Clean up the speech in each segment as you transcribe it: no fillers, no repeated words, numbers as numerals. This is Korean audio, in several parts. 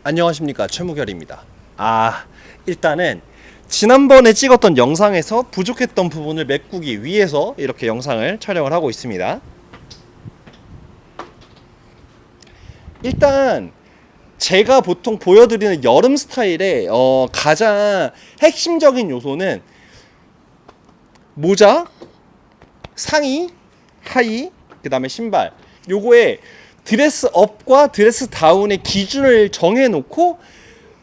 안녕하십니까, 최무결입니다. 일단은 지난번에 찍었던 영상에서 부족했던 부분을 메꾸기 위해서 이렇게 영상을 촬영을 하고 있습니다. 일단 제가 보통 보여드리는 여름 스타일의 가장 핵심적인 요소는 모자, 상의, 하의, 그 다음에 신발, 요거에 드레스 업과 드레스 다운의 기준을 정해놓고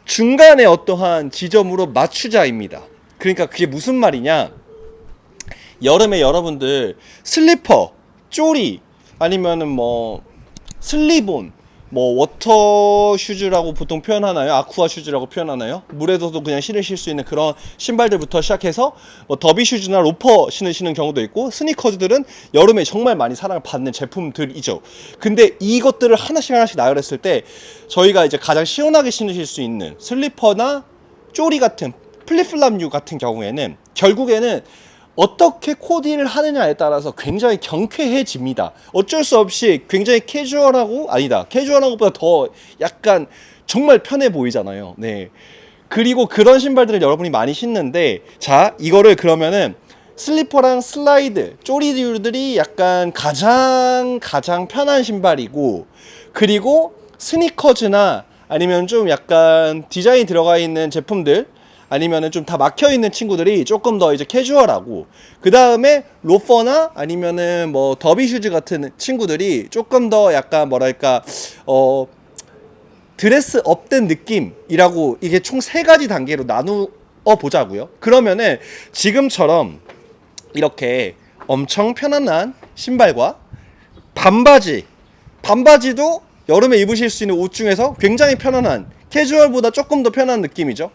중간에 어떠한 지점으로 맞추자입니다. 그러니까 그게 무슨 말이냐, 여름에 여러분들 슬리퍼, 쪼리, 아니면은 뭐 슬리본, 뭐 워터 슈즈라고 보통 표현하나요? 아쿠아 슈즈라고 표현하나요? 물에서도 그냥 신으실 수 있는 그런 신발들부터 시작해서 뭐 더비 슈즈나 로퍼 신으시는 경우도 있고, 스니커즈들은 여름에 정말 많이 사랑을 받는 제품들이죠. 근데 이것들을 하나씩 나열했을 때 저희가 이제 가장 시원하게 신으실 수 있는 슬리퍼나 쪼리 같은 플립플랍류 같은 경우에는 결국에는 어떻게 코디를 하느냐에 따라서 굉장히 경쾌해집니다. 어쩔 수 없이 굉장히 캐주얼하고, 캐주얼한 것보다 더 약간 정말 편해 보이잖아요. 네. 그리고 그런 신발들을 여러분이 많이 신는데, 자, 이거를 그러면은 슬리퍼랑 슬라이드, 쪼리들이 약간 가장 편한 신발이고, 그리고 스니커즈나 아니면 좀 약간 디자인이 들어가 있는 제품들, 아니면은 좀 다 막혀 있는 친구들이 조금 더 이제 캐주얼하고, 그 다음에 로퍼나 아니면은 뭐 더비 슈즈 같은 친구들이 조금 더 약간 뭐랄까 드레스 업된 느낌이라고, 이게 총 3가지 단계로 나누어 보자고요. 그러면은 지금처럼 이렇게 엄청 편안한 신발과 반바지도 여름에 입으실 수 있는 옷 중에서 굉장히 편안한, 캐주얼보다 조금 더 편한 느낌이죠.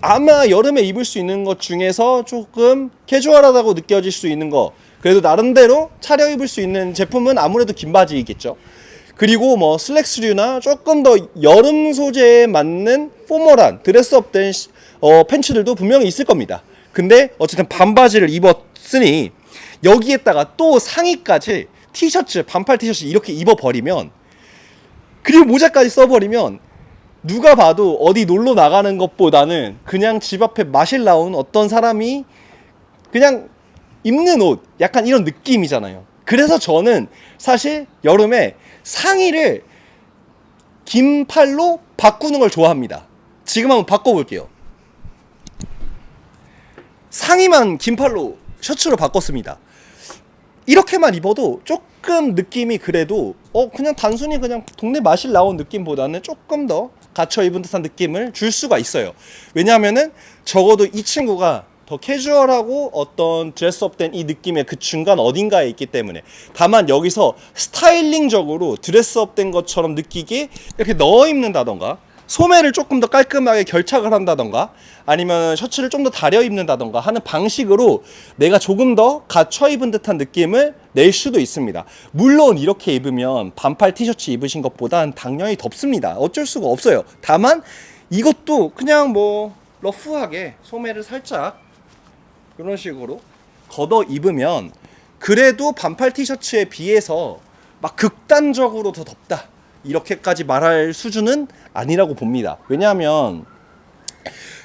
아마 여름에 입을 수 있는 것 중에서 조금 캐주얼하다고 느껴질 수 있는 거, 그래도 나름대로 차려입을 수 있는 제품은 아무래도 긴 바지이겠죠. 그리고 뭐 슬랙스류나 조금 더 여름 소재에 맞는 포멀한 드레스업된 팬츠들도 분명히 있을 겁니다. 근데 어쨌든 반바지를 입었으니 여기에다가 또 상의까지 티셔츠, 반팔 티셔츠 이렇게 입어버리면, 그리고 모자까지 써버리면 누가 봐도 어디 놀러 나가는 것보다는 그냥 집 앞에 마실 나온 어떤 사람이 그냥 입는 옷, 약간 이런 느낌이잖아요. 그래서 저는 사실 여름에 상의를 긴 팔로 바꾸는 걸 좋아합니다. 지금 한번 바꿔볼게요. 상의만 긴 팔로 셔츠로 바꿨습니다. 이렇게만 입어도 조금 느낌이 그래도 그냥 단순히 그냥 동네 마실 나온 느낌보다는 조금 더 갇혀 입은 듯한 느낌을 줄 수가 있어요. 왜냐하면은 적어도 이 친구가 더 캐주얼하고 어떤 드레스업된 이 느낌의 그 중간 어딘가에 있기 때문에, 다만 여기서 스타일링적으로 드레스업된 것처럼 느끼게 이렇게 넣어 입는다던가, 소매를 조금 더 깔끔하게 결착을 한다던가, 아니면 셔츠를 좀 더 다려 입는다던가 하는 방식으로 내가 조금 더 갖춰 입은 듯한 느낌을 낼 수도 있습니다. 물론 이렇게 입으면 반팔 티셔츠 입으신 것보단 당연히 덥습니다. 어쩔 수가 없어요. 다만 이것도 그냥 뭐 러프하게 소매를 살짝 이런 식으로 걷어 입으면 그래도 반팔 티셔츠에 비해서 막 극단적으로 더 덥다, 이렇게까지 말할 수준은 아니라고 봅니다. 왜냐하면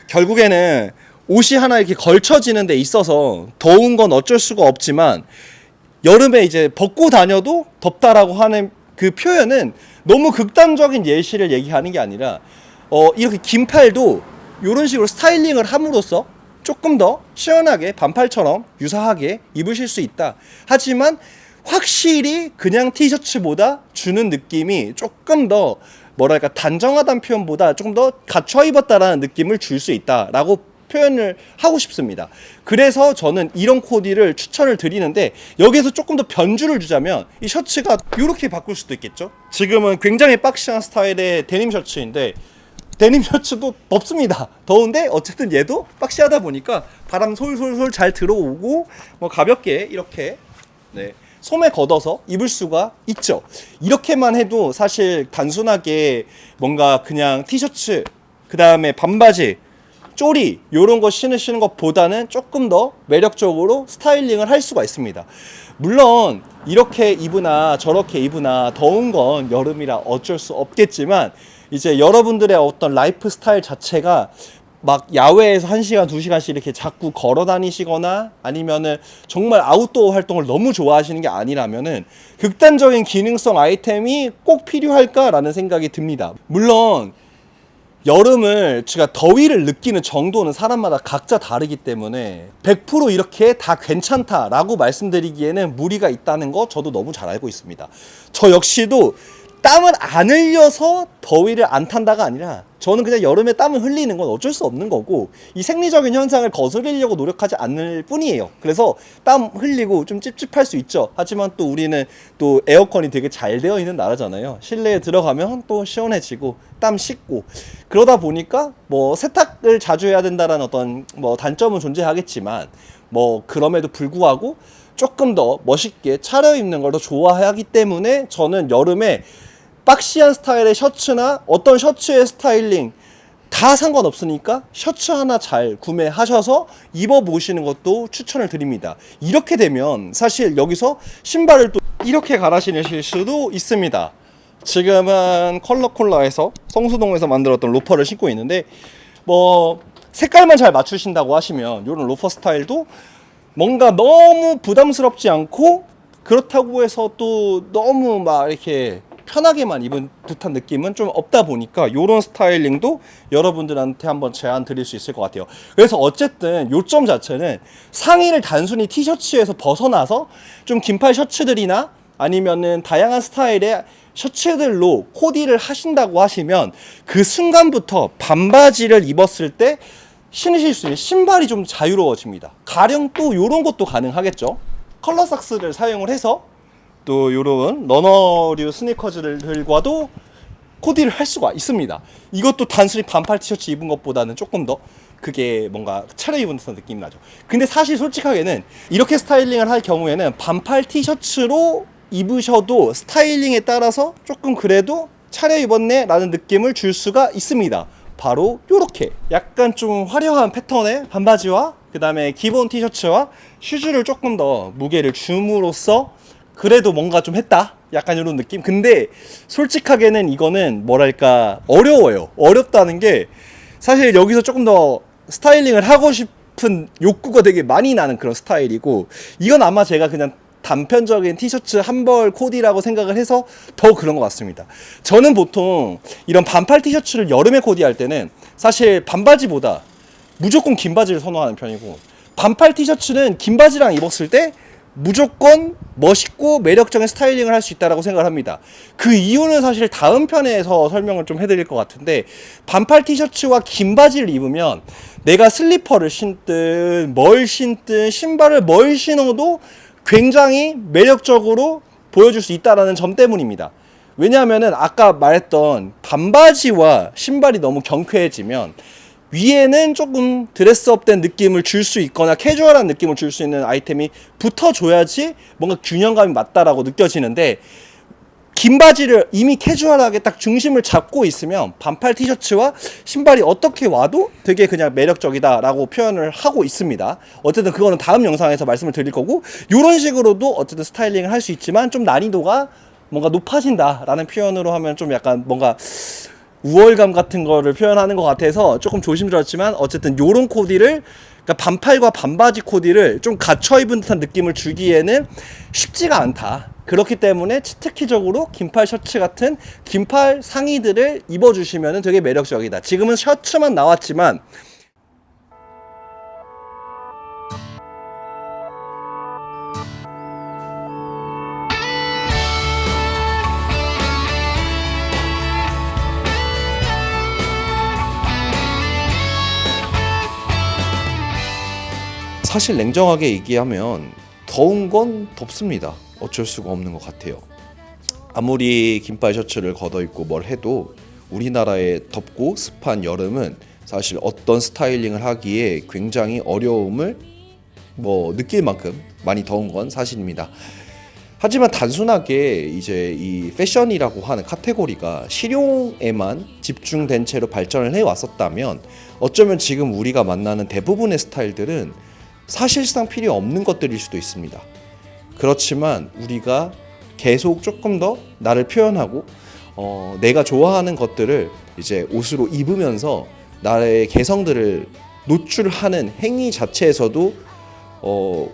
결국에는 옷이 하나 이렇게 걸쳐지는 데 있어서 더운 건 어쩔 수가 없지만, 여름에 이제 벗고 다녀도 덥다라고 하는 그 표현은 너무 극단적인 예시를 얘기하는 게 아니라, 이렇게 긴 팔도 이런 식으로 스타일링을 함으로써 조금 더 시원하게 반팔처럼 유사하게 입으실 수 있다. 하지만 확실히 그냥 티셔츠보다 주는 느낌이 조금 더 뭐랄까 단정하다는 표현보다 조금 더 갖춰 입었다라는 느낌을 줄 수 있다라고 표현을 하고 싶습니다. 그래서 저는 이런 코디를 추천을 드리는데, 여기에서 조금 더 변주를 주자면 이 셔츠가 이렇게 바꿀 수도 있겠죠. 지금은 굉장히 박시한 스타일의 데님 셔츠인데, 데님 셔츠도 덥습니다. 더운데 어쨌든 얘도 박시하다 보니까 바람 솔솔솔 잘 들어오고 뭐 가볍게 이렇게 소매 걷어서 입을 수가 있죠. 이렇게만 해도 사실 단순하게 뭔가 그냥 티셔츠, 그 다음에 반바지, 쪼리 요런 거 신으시는 것보다는 조금 더 매력적으로 스타일링을 할 수가 있습니다. 물론 이렇게 입으나 저렇게 입으나 더운 건 여름이라 어쩔 수 없겠지만, 이제 여러분들의 어떤 라이프 스타일 자체가 막 야외에서 1시간, 2시간씩 이렇게 자꾸 걸어 다니시거나 아니면은 정말 아웃도어 활동을 너무 좋아하시는 게 아니라면은 극단적인 기능성 아이템이 꼭 필요할까라는 생각이 듭니다. 물론 여름을 제가 더위를 느끼는 정도는 사람마다 각자 다르기 때문에 100% 이렇게 다 괜찮다라고 말씀드리기에는 무리가 있다는 거 저도 너무 잘 알고 있습니다. 저 역시도 땀을 안 흘려서 더위를 안 탄다가 아니라 저는 그냥 여름에 땀을 흘리는 건 어쩔 수 없는 거고 이 생리적인 현상을 거스르려고 노력하지 않을 뿐이에요. 그래서 땀 흘리고 좀 찝찝할 수 있죠. 하지만 또 우리는 또 에어컨이 되게 잘 되어 있는 나라잖아요. 실내에 들어가면 또 시원해지고 땀 씻고 그러다 보니까 뭐 세탁을 자주 해야 된다는 어떤 뭐 단점은 존재하겠지만 뭐 그럼에도 불구하고 조금 더 멋있게 차려입는 걸 더 좋아하기 때문에 저는 여름에 박시한 스타일의 셔츠나 어떤 셔츠의 스타일링 다 상관없으니까 셔츠 하나 잘 구매하셔서 입어보시는 것도 추천을 드립니다. 이렇게 되면 사실 여기서 신발을 또 이렇게 갈아 신으실 수도 있습니다. 지금은 컬러콜라에서 성수동에서 만들었던 로퍼를 신고 있는데 뭐 색깔만 잘 맞추신다고 하시면 이런 로퍼 스타일도 뭔가 너무 부담스럽지 않고 그렇다고 해서 또 너무 막 이렇게 편하게만 입은 듯한 느낌은 좀 없다 보니까 이런 스타일링도 여러분들한테 한번 제안 드릴 수 있을 것 같아요. 그래서 어쨌든 요점 자체는 상의를 단순히 티셔츠에서 벗어나서 좀 긴팔 셔츠들이나 아니면은 다양한 스타일의 셔츠들로 코디를 하신다고 하시면 그 순간부터 반바지를 입었을 때 신으실 수 있는 신발이 좀 자유로워집니다. 가령 또 이런 것도 가능하겠죠. 컬러 삭스를 사용을 해서 또 이런 러너류 스니커즈들과도 코디를 할 수가 있습니다. 이것도 단순히 반팔 티셔츠 입은 것보다는 조금 더 그게 뭔가 차려입은 듯한 느낌이 나죠. 근데 사실 솔직하게는 이렇게 스타일링을 할 경우에는 반팔 티셔츠로 입으셔도 스타일링에 따라서 조금 그래도 차려입었네 라는 느낌을 줄 수가 있습니다. 바로 요렇게 약간 좀 화려한 패턴의 반바지와 그 다음에 기본 티셔츠와 슈즈를 조금 더 무게를 줌으로써 그래도 뭔가 좀 했다 약간 이런 느낌. 근데 솔직하게는 이거는 뭐랄까 어려워요. 어렵다는 게 사실 여기서 조금 더 스타일링을 하고 싶은 욕구가 되게 많이 나는 그런 스타일이고 이건 아마 제가 그냥 단편적인 티셔츠 한 벌 코디라고 생각을 해서 더 그런 것 같습니다. 저는 보통 이런 반팔 티셔츠를 여름에 코디할 때는 사실 반바지보다 무조건 긴 바지를 선호하는 편이고 반팔 티셔츠는 긴 바지랑 입었을 때 무조건 멋있고 매력적인 스타일링을 할 수 있다고 생각을 합니다. 그 이유는 사실 다음 편에서 설명을 좀 해드릴 것 같은데 반팔 티셔츠와 긴 바지를 입으면 내가 슬리퍼를 신든 뭘 신든 신발을 뭘 신어도 굉장히 매력적으로 보여줄 수 있다는 점 때문입니다. 왜냐하면 아까 말했던 반바지와 신발이 너무 경쾌해지면 위에는 조금 드레스업된 느낌을 줄 수 있거나 캐주얼한 느낌을 줄 수 있는 아이템이 붙어줘야지 뭔가 균형감이 맞다라고 느껴지는데 긴 바지를 이미 캐주얼하게 딱 중심을 잡고 있으면 반팔 티셔츠와 신발이 어떻게 와도 되게 그냥 매력적이다라고 표현을 하고 있습니다. 어쨌든 그거는 다음 영상에서 말씀을 드릴 거고 이런 식으로도 어쨌든 스타일링을 할 수 있지만 좀 난이도가 뭔가 높아진다라는 표현으로 하면 좀 약간 뭔가 우월감 같은 거를 표현하는 것 같아서 조금 조심스럽지만 어쨌든 요런 코디를 그러니까 반팔과 반바지 코디를 좀 갖춰 입은 듯한 느낌을 주기에는 쉽지가 않다. 그렇기 때문에 치트키적으로 긴팔 셔츠 같은 긴팔 상의들을 입어주시면 되게 매력적이다. 지금은 셔츠만 나왔지만 사실 냉정하게 얘기하면 더운 건 덥습니다. 어쩔 수가 없는 것 같아요. 아무리 긴팔 셔츠를 걷어입고 뭘 해도 우리나라의 덥고 습한 여름은 사실 어떤 스타일링을 하기에 굉장히 어려움을 느낄 만큼 많이 더운 건 사실입니다. 하지만 단순하게 이제 이 패션이라고 하는 카테고리가 실용에만 집중된 채로 발전을 해왔었다면 어쩌면 지금 우리가 만나는 대부분의 스타일들은 사실상 필요 없는 것들일 수도 있습니다. 그렇지만 우리가 계속 조금 더 나를 표현하고 내가 좋아하는 것들을 이제 옷으로 입으면서 나의 개성들을 노출하는 행위 자체에서도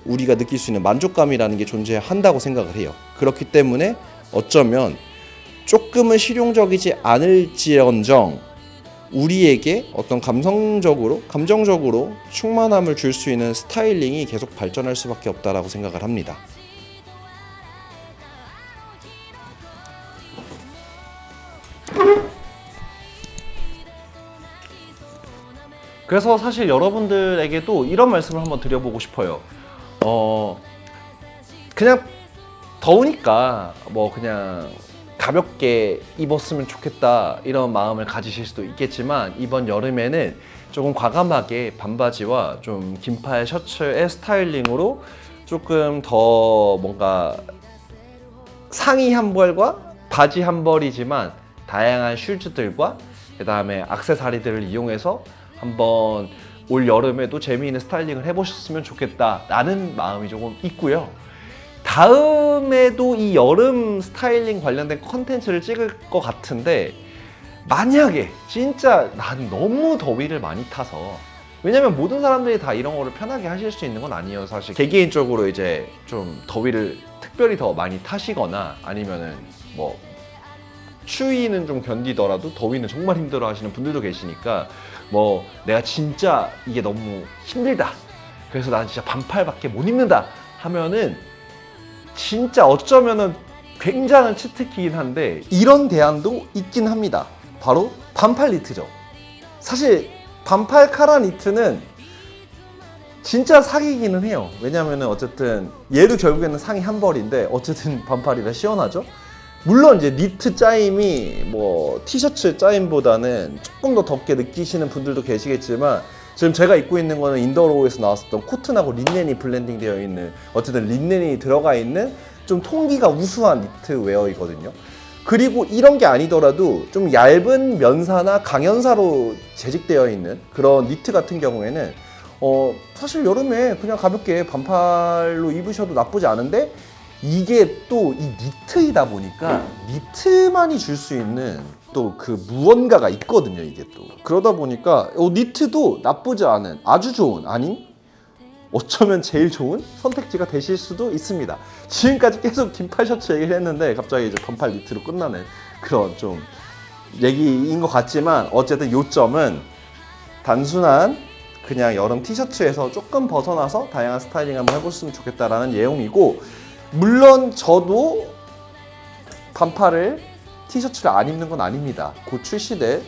우리가 느낄 수 있는 만족감이라는 게 존재한다고 생각을 해요. 그렇기 때문에 어쩌면 조금은 실용적이지 않을지언정 우리에게 어떤 감정적으로 충만함을 줄 수 있는 스타일링이 계속 발전할 수밖에 없다라고 생각을 합니다. 그래서 사실 여러분들에게도 이런 말씀을 한번 드려보고 싶어요. 그냥 더우니까 뭐 그냥 가볍게 입었으면 좋겠다 이런 마음을 가지실 수도 있겠지만 이번 여름에는 조금 과감하게 반바지와 좀 긴팔 셔츠의 스타일링으로 조금 더 뭔가 상의 한 벌과 바지 한 벌이지만 다양한 슈즈들과 그 다음에 액세서리들을 이용해서 한번 올 여름에도 재미있는 스타일링을 해보셨으면 좋겠다라는 마음이 조금 있고요. 다음에도 이 여름 스타일링 관련된 컨텐츠를 찍을 것 같은데 만약에 진짜 난 너무 더위를 많이 타서 왜냐면 모든 사람들이 다 이런 거를 편하게 하실 수 있는 건 아니에요. 사실 개개인적으로 이제 좀 더위를 특별히 더 많이 타시거나 아니면은 뭐 추위는 좀 견디더라도 더위는 정말 힘들어 하시는 분들도 계시니까 뭐 내가 진짜 이게 너무 힘들다 그래서 난 진짜 반팔밖에 못 입는다 하면은 진짜 어쩌면은 굉장한 치트키긴 한데 이런 대안도 있긴 합니다. 바로 반팔 니트죠. 사실 반팔 카라 니트는 진짜 사기기는 해요. 왜냐면은 어쨌든 얘도 결국에는 상의 한 벌인데 어쨌든 반팔이라 시원하죠. 물론 이제 니트 짜임이 뭐 티셔츠 짜임보다는 조금 더 덥게 느끼시는 분들도 계시겠지만 지금 제가 입고 있는 거는 인더로우에서 나왔었던 코튼하고 린넨이 블렌딩 되어 있는 어쨌든 린넨이 들어가 있는 좀 통기가 우수한 니트 웨어이거든요. 그리고 이런 게 아니더라도 좀 얇은 면사나 강연사로 재직되어 있는 그런 니트 같은 경우에는 사실 여름에 그냥 가볍게 반팔로 입으셔도 나쁘지 않은데 이게 또 이 니트이다 보니까 니트만이 줄 수 있는 또 그 무언가가 있거든요. 이게 또 그러다 보니까 니트도 나쁘지 않은 아주 좋은 아니 어쩌면 제일 좋은 선택지가 되실 수도 있습니다. 지금까지 계속 긴팔 셔츠 얘기를 했는데 갑자기 이제 반팔 니트로 끝나는 그런 좀 얘기인 것 같지만 어쨌든 요점은 단순한 그냥 여름 티셔츠에서 조금 벗어나서 다양한 스타일링 한번 해보셨으면 좋겠다라는 내용이고 물론 저도 반팔을 티셔츠를 안 입는 건 아닙니다. 곧 출시될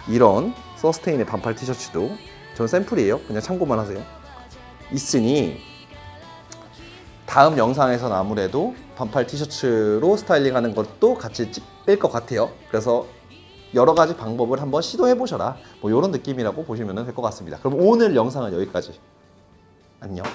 이런 서스테인의 반팔 티셔츠도 전 샘플이에요. 그냥 참고만 하세요. 있으니 다음 영상에서는 아무래도 반팔 티셔츠로 스타일링하는 것도 같이 찍을 것 같아요. 그래서 여러 가지 방법을 한번 시도해 보셔라. 뭐 이런 느낌이라고 보시면 될 것 같습니다. 그럼 오늘 영상은 여기까지. 안녕.